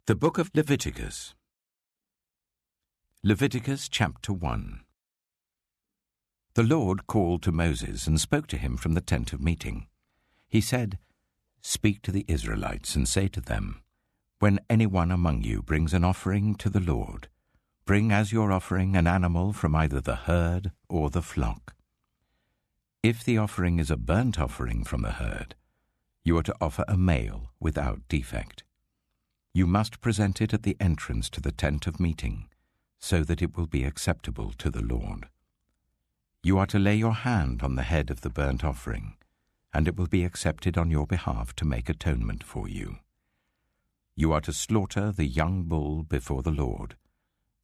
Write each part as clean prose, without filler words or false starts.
The Book of Leviticus. Leviticus chapter 1. The Lord called to Moses and spoke to him from the tent of meeting. He said, "Speak to the Israelites and say to them, when anyone among you brings an offering to the Lord, bring as your offering an animal from either the herd or the flock. If the offering is a burnt offering from the herd, you are to offer a male without defect. You must present it at the entrance to the tent of meeting, so that it will be acceptable to the Lord. You are to lay your hand on the head of the burnt offering, and it will be accepted on your behalf to make atonement for you. You are to slaughter the young bull before the Lord,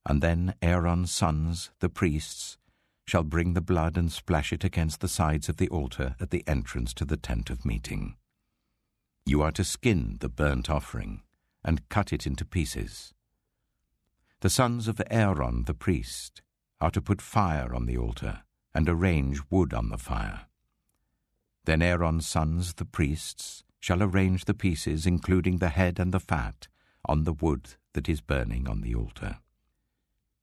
and then Aaron's sons, the priests, shall bring the blood and splash it against the sides of the altar at the entrance to the tent of meeting. You are to skin the burnt offering and cut it into pieces. The sons of Aaron the priest are to put fire on the altar and arrange wood on the fire. Then Aaron's sons, the priests, shall arrange the pieces, including the head and the fat, on the wood that is burning on the altar.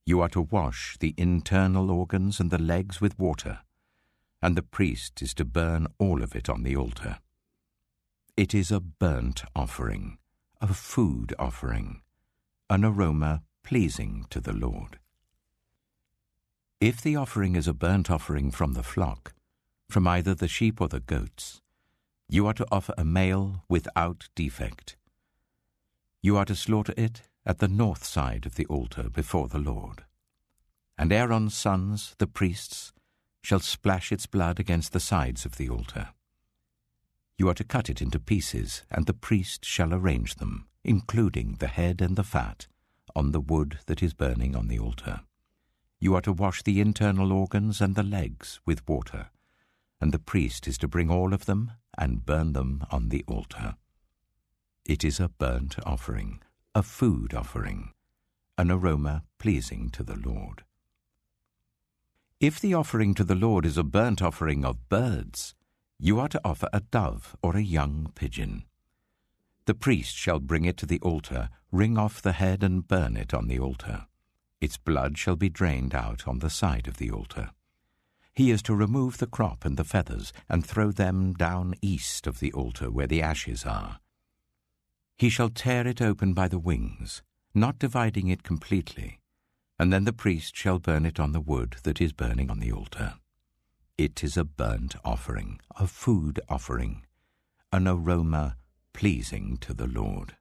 You are to wash the internal organs and the legs with water, and the priest is to burn all of it on the altar. It is a burnt offering, a food offering, an aroma pleasing to the Lord. If the offering is a burnt offering from the flock, from either the sheep or the goats, you are to offer a male without defect. You are to slaughter it at the north side of the altar before the Lord. And Aaron's sons, the priests, shall splash its blood against the sides of the altar. You are to cut it into pieces, and the priest shall arrange them, including the head and the fat, on the wood that is burning on the altar. You are to wash the internal organs and the legs with water, and the priest is to bring all of them and burn them on the altar. It is a burnt offering, a food offering, an aroma pleasing to the Lord. If the offering to the Lord is a burnt offering of birds, you are to offer a dove or a young pigeon. The priest shall bring it to the altar, wring off the head and burn it on the altar. Its blood shall be drained out on the side of the altar. He is to remove the crop and the feathers and throw them down east of the altar where the ashes are. He shall tear it open by the wings, not dividing it completely, and then the priest shall burn it on the wood that is burning on the altar. It is a burnt offering, a food offering, an aroma pleasing to the Lord.